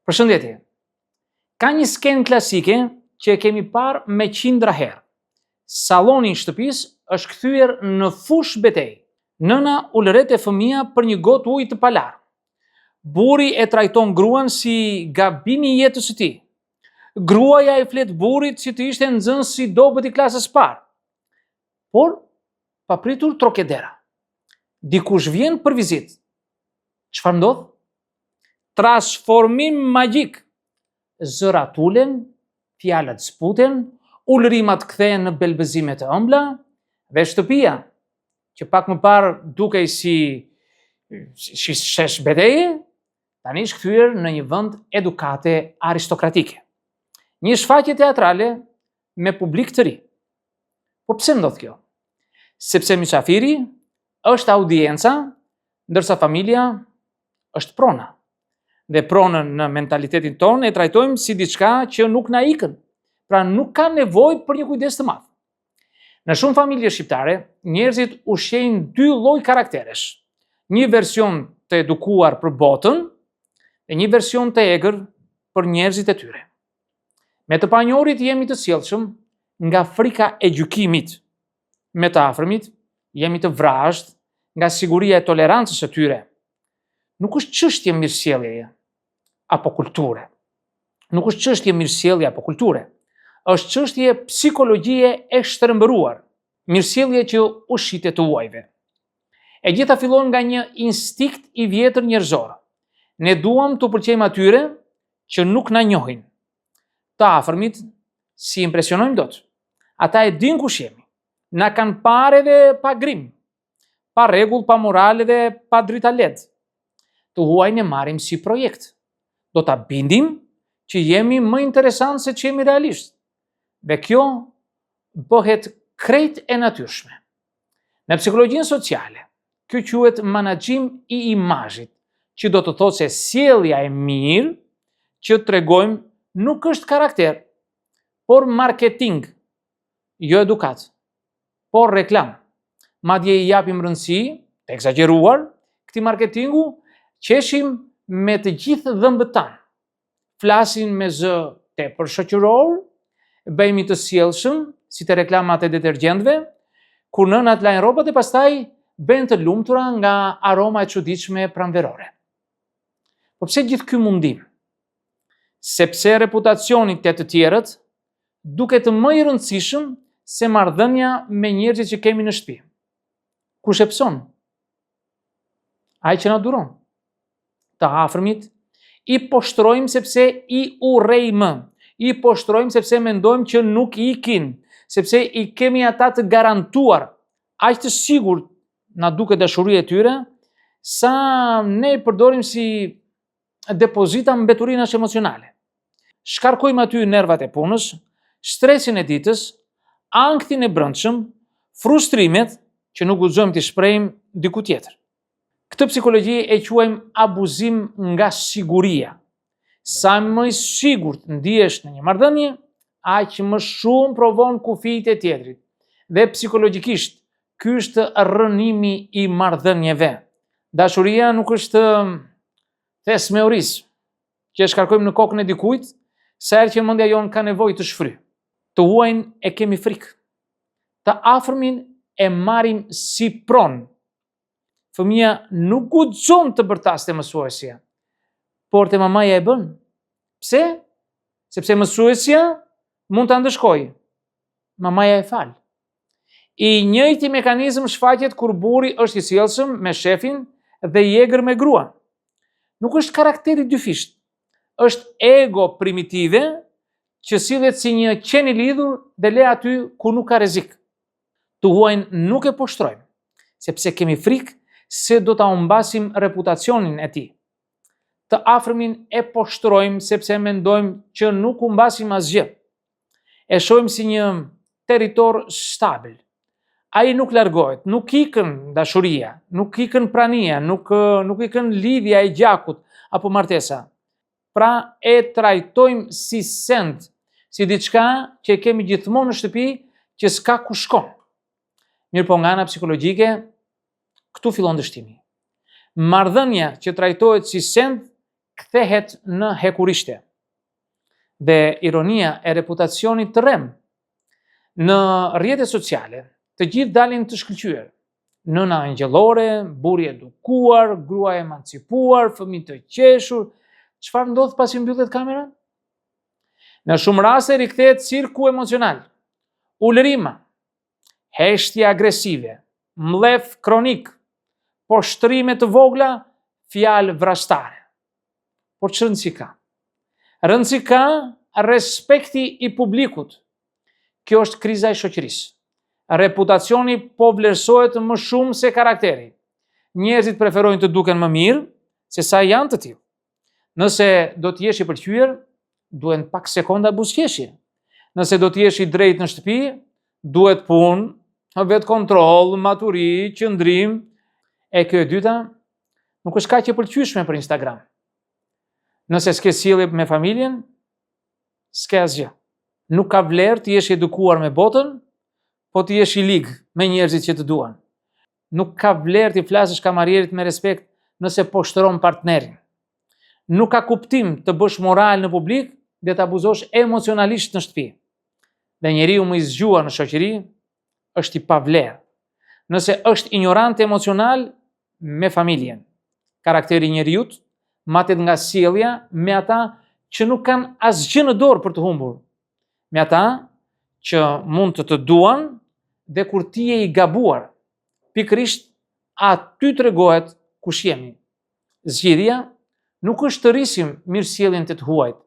Përshëndetje. Ka një skenë klasike që e kemi parë me qindra herë. Salloni i shtëpisë është kthyer në fush betejë. Nëna ulëret e fëmia për një gotë ujë të palarë. Burri e trajton gruan si gabim i jetës së tij. Gruaja i flet burrit si të ishte nxënës i dobët i klasës parë. Por, papritur trokedera. Dikush vjen për vizitë. Çfarë ndodh? Transformim magjik. Zërat ulen, fjalët zbuten, ulërimat kthehen në belbëzime të ëmbla dhe shtëpia, që pak më parë dukej si shesh beteje, tani është kthyer në një vend edukate aristokratike. Një shfaqje teatrale me publik të ri. Po pse ndodh kjo? Sepse mysafiri është audienca, ndërsa familja është prona. Dhe pronën në mentalitetin tonë e trajtojmë si diçka që nuk na ikën, pra nuk ka nevojë për një kujdes të madh. Në shumë familje shqiptare, njerëzit ushqejnë dy lloj karakteresh. Një version të edukuar për botën dhe një version të egër për njerëzit e tyre. Me të panjohurit jemi të sjellshëm nga frika e gjykimit. Me të afërmit jemi të vrazhd nga siguria e tolerancës së tyre. Nuk është çështje mirësjelljeje apo kulture. Nuk është çështje mirësjellje apo kulture. Është çështje psikologjie e shtrembëruar, mirësjellje që ushitet të huajve. E gjitha fillon nga një instinkt i vjetër njerëzor. Ne duam të pëlqejmë atyre që nuk na njohin. Të afërmit si impresionojmë dot. Ata e din kush jemi. Na kanë parë dhe pa grim, pa rregull, pa moral dhe pa drita led. Të huajin e marrim si projekt. Do ta bindim që jemi më interesant se që jemi realisht. Dhe kjo bëhet krejt e natyrshme. Në psikologjinë sociale, kjo quhet menaxhim i imazhit, që do të thotë se sjellja e mirë që tregojmë nuk është karakter, por marketing, jo edukat, por reklam. Madje i japim rëndësi, të egzageruar, këtij marketingu, qeshim me të gjithë dhëmbët tanë. Flasin me zë tepër shoqëror, bëhemi të sjellshëm, si te reklamat e detergjentëve, kur nënat lajnë rrobat e pastaj bëhen të lumtura nga aroma e çuditshme pranverore. Po pse gjithë ky mundim? Sepse reputacioni te të tjerët duket më i rëndësishëm se marrëdhënia me njerëzit që kemi në shtëpi. Kush e pson? Ai që na duron. Të afërmit i poshtrojmë sepse i urrejmë, i poshtrojmë sepse mendojmë që nuk ikin, sepse i kemi ata të garantuar, aq të sigurt na duket dashuria e tyre, sa ne i përdorim si depozita mbeturish emocionale. Shkarkojmë aty nervat e punës, stresin e ditës, anktin e brendshëm, frustrimet që nuk guxojmë t'i shprehim diku tjetër. Këtë psikologji e quajmë abuzim nga siguria. Sa më i sigurt ndihesh në një marrëdhënie, aq më shumë provon kufijtë e tjetrit. Dhe psikologjikisht, ky është rrënimi i marrëdhënieve. Dashuria nuk është thes me oris, që e shkarkojmë në kokën e dikujt, sa herë që mendja jon ka nevojë të shfryjë. Të huajin e kemi frikë. Të afërmin e marrim si pronë. Fëmia nuk guxon të bërtaste mësuesja, por te mamaja e bën. Pse? Sepse mësuesja mund ta ndëshkojë. Mamaja e fal. I njëjti mekanizëm shfaqet kur burri është i sjellshëm me shefin dhe i egër me gruan. Nuk është karakteri dyfisht, është ego primitive që sillet si një qen i lidhur dhe le aty ku nuk ka rrezik. Të huajin nuk e poshtrojmë, sepse kemi frikë se do ta humbasim reputacionin e tij. Të afërmin e poshtrojmë sepse mendojmë që nuk humbasim asgjë. E shohim si një territor stabil. Ai nuk largohet, nuk ikën dashuria, nuk ikën prania, nuk ikën lidhja e gjakut apo martesa. Pra e trajtojmë si send, si diçka që e kemi gjithmonë në shtëpi që s'ka ku shkon. Mirpo nga ana psikologjike, këtu fillon dështimi. Marrëdhënia që trajtohet si send kthehet në hekurishte. Dhe ironia e reputacionit të rrem. Në rrjetet sociale, të gjithë dalin të shkëlqyer. Nëna angjëllore, burri edukuar, grua emancipuar, fëmijë të qeshur. Çfarë ndodh pasi mbyllet kamera? Në shumë raste rikthehet cirku emocional, ulërima, heshtje agresive, mllef kronik, poshtrime të vogla, fjalë vrastare. Por ç'të rëndësi ka? Rëndësi ka respekti i publikut. Kjo është kriza e shoqërisë. Reputacioni po vlerësohet më shumë se karakteri. Njerëzit preferojnë të duken më mirë se sa janë të tillë. Nëse do të jesh i pëlqyer, duhen pak sekonda buzëqeshje. Nëse do të jesh i drejtë në shtëpi, duhet punë, vet kontroll, maturi, qëndrim. E kjo e dyta, nuk është kaq e pëlqyeshme për Instagram. Nëse s'ke sjellje me familjen, s'ke asgjë. Nuk ka vlerë të jesh edukuar me botën, po të jesh i ligë me njerëzit që të duan. Nuk ka vlerë të flasësh kamarierit me respekt nëse po shtron partnerin. Nuk ka kuptim të bësh moral në publik dhe të abuzosh emocionalisht në shtëpi. Dhe njeriu më i zgjuar në shoqëri është i pavlerë. Nëse është ignorant emocional me familjen, karakteri i njeriut matet nga sjellja me ata që nuk kanë asgjë në dorë për të humbur, me ata që mund të duan dhe kur ti je i gabuar, pikërisht aty tregohet kush jemi. Zgjidhja nuk është të rrisim mirësjelljen të huajt.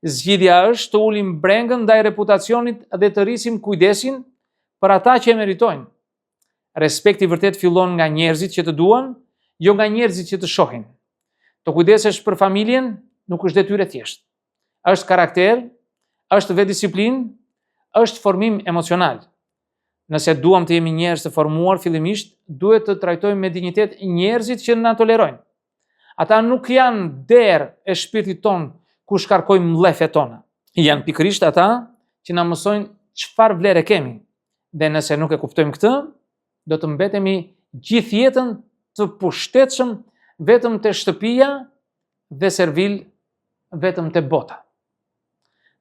Zgjidhja është të ulim brengën ndaj reputacionit dhe të rrisim kujdesin për ata që e meritojnë. Respekti vërtet fillon nga njerëzit që të duan, jo nga njerëzit që të shohin. Të kujdesesh për familjen nuk është detyrë thjesht. Është karakter, është vetdisiplinë, është formim emocional. Nëse duam të jemi njerëz të formuar fillimisht, duhet të trajtojmë me dinjitet njerëzit që na tolerojnë. Ata nuk janë derë e shpirtit ton ku shkarkojmë mllefet tona. Janë pikërisht ata që na mësojnë çfarë vlere kemi. Dhe nëse nuk e kuptojmë këtë, do të mbetemi gjithë jetën të pushtetshëm vetëm te shtëpia dhe servil vetëm te bota.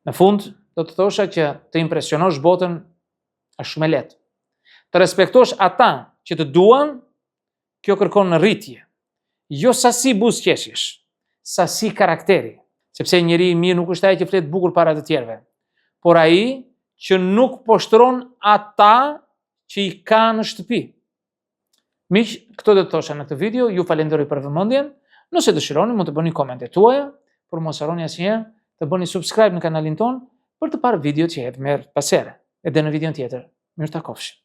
Në fund, do të thosha që të impresionosh botën është shumë e lehtë. Të respektosh ata që të duan, kjo kërkon rritje. Jo sasi buzëqeshjesh, sasi karakteri. Sepse njeri i mirë nuk është ai që flet bukur para të tjerëve, por ai që nuk poshtron ata që i ka në shtëpi. Miq, këto do të thosha në këtë video, ju falenderoj për vëmendjen. Nëse dëshironi, mund të bëni komentet tuaja, por mos harroni asnjëherë të bëni subscribe në kanalin ton për të parë videot që jep merr pas here. Edhe në videon tjetër. Mirë takofshim.